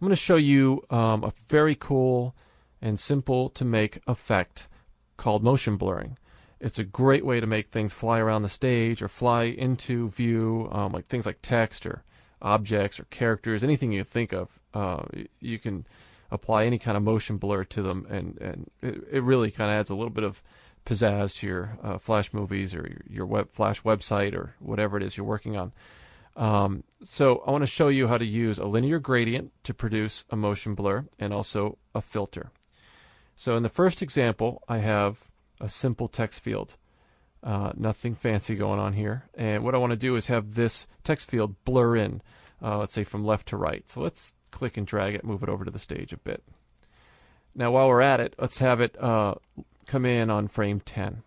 I'm going to show you a very cool and simple to make effect called motion blurring. It's a great way to make things fly around the stage or fly into view, like things like text or objects or characters, anything you think of. You can apply any kind of motion blur to them, and it really kind of adds a little bit of pizzazz to your Flash movies or your Flash website or whatever it is you're working on. So I want to show you how to use a linear gradient to produce a motion blur and also a filter. So in the first example, I have a simple text field. Nothing fancy going on here. And what I want to do is have this text field blur in, let's say from left to right. So let's click and drag it, move it over to the stage a bit. Now while we're at it, let's have it come in on frame 10.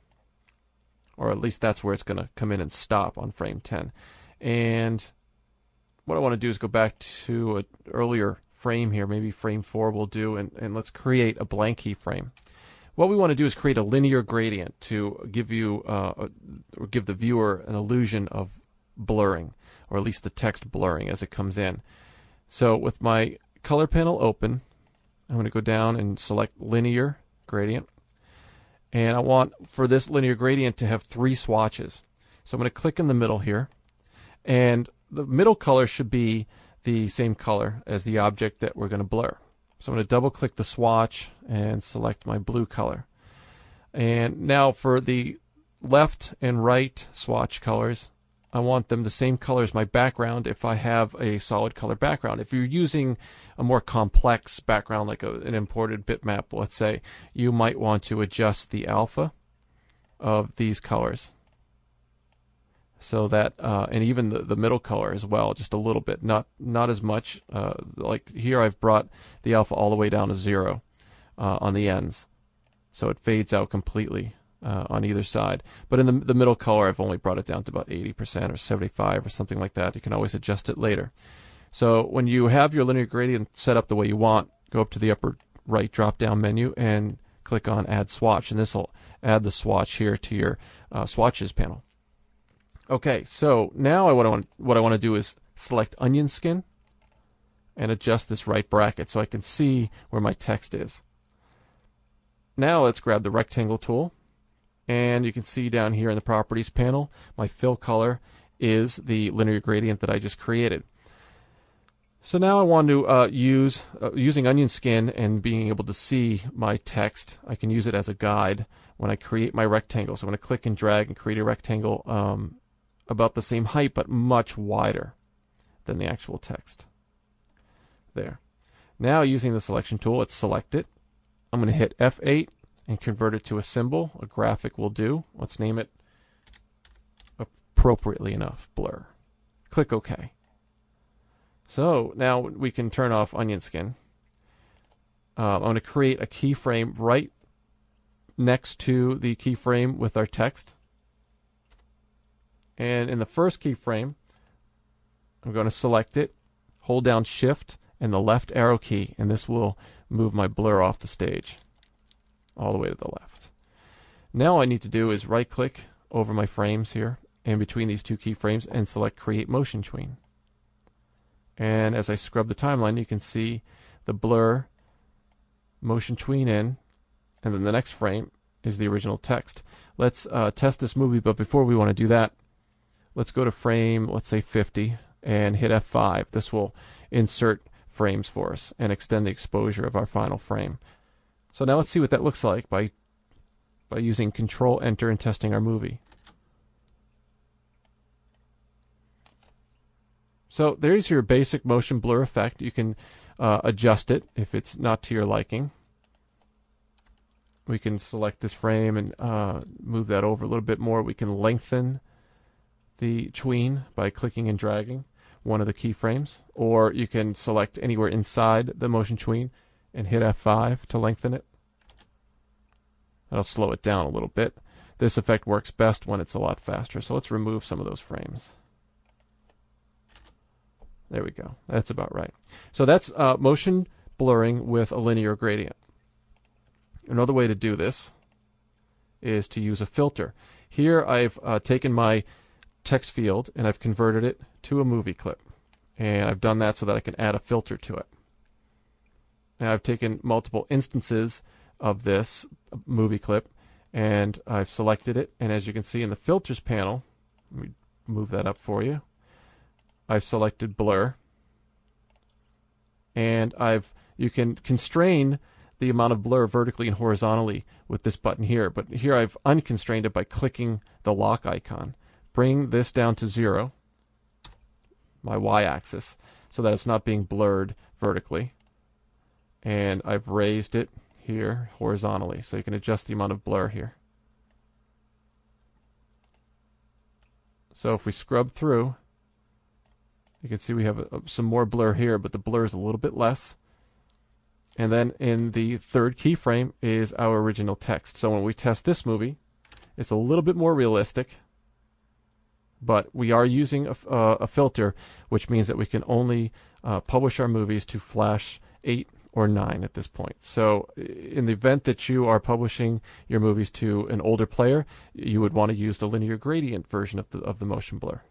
Or at least that's where it's going to come in and stop, on frame 10. And what I want to do is go back to an earlier frame here, maybe frame 4 will do, and let's create a blank keyframe. What we want to do is create a linear gradient to give you or give the viewer an illusion of blurring, or at least the text blurring as it comes in. So with my color panel open, I'm going to go down and select linear gradient, and I want for this linear gradient to have 3 swatches. So I'm going to click in the middle here, and the middle color should be the same color as the object that we're going to blur. So I'm going to double click the swatch and select my blue color. And now for the left and right swatch colors, I want them the same color as my background if I have a solid color background. If you're using a more complex background like an imported bitmap, let's say, you might want to adjust the alpha of these colors. So that, and even the middle color as well, just a little bit, not as much. Like here I've brought the alpha all the way down to 0 on the ends. So it fades out completely on either side. But in the middle color I've only brought it down to about 80% or 75 or something like that. You can always adjust it later. So when you have your linear gradient set up the way you want, go up to the upper right drop down menu and click on Add Swatch, and this will add the swatch here to your swatches panel. Okay, so now what I want to do is select onion skin and adjust this right bracket so I can see where my text is. Now let's grab the rectangle tool, and you can see down here in the properties panel my fill color is the linear gradient that I just created. So now I want to using onion skin and being able to see my text, I can use it as a guide when I create my rectangle. So I'm going to click and drag and create a rectangle about the same height but much wider than the actual text. There. Now using the selection tool, let's select it. I'm going to hit F8 and convert it to a symbol. A graphic will do. Let's name it appropriately enough, blur. Click OK. So now we can turn off onion skin. I'm going to create a keyframe right next to the keyframe with our text. And in the first keyframe, I'm going to select it, hold down Shift and the left arrow key, and this will move my blur off the stage all the way to the left. Now all I need to do is right click over my frames here in between these 2 keyframes and select Create Motion Tween. And as I scrub the timeline, you can see the blur motion tween in, and then the next frame is the original text. Let's test this movie, but before we want to do that, let's go to frame, let's say 50, and hit F5. This will insert frames for us and extend the exposure of our final frame. So now let's see what that looks like by using Control Enter and testing our movie. So there's your basic motion blur effect. You can adjust it if it's not to your liking. We can select this frame and move that over a little bit more. We can lengthen the tween by clicking and dragging one of the keyframes, or you can select anywhere inside the motion tween and hit F5 to lengthen it. That'll slow it down a little bit. This effect works best when it's a lot faster, so let's remove some of those frames. There we go. That's about right. So that's motion blurring with a linear gradient. Another way to do this is to use a filter. Here I've taken my text field and I've converted it to a movie clip. And I've done that so that I can add a filter to it. Now I've taken multiple instances of this movie clip, and I've selected it, and as you can see in the filters panel, let me move that up for you, I've selected blur, and you can constrain the amount of blur vertically and horizontally with this button here, but here I've unconstrained it by clicking the lock icon. Bring this down to 0, my y-axis, so that it's not being blurred vertically, and I've raised it here horizontally, so you can adjust the amount of blur here. So if we scrub through, you can see we have some more blur here, but the blur is a little bit less. And then in the third keyframe is our original text. So when we test this movie, it's a little bit more realistic, but we are using a filter, which means that we can only publish our movies to Flash 8 or 9 at this point. So in the event that you are publishing your movies to an older player, you would want to use the linear gradient version of the motion blur.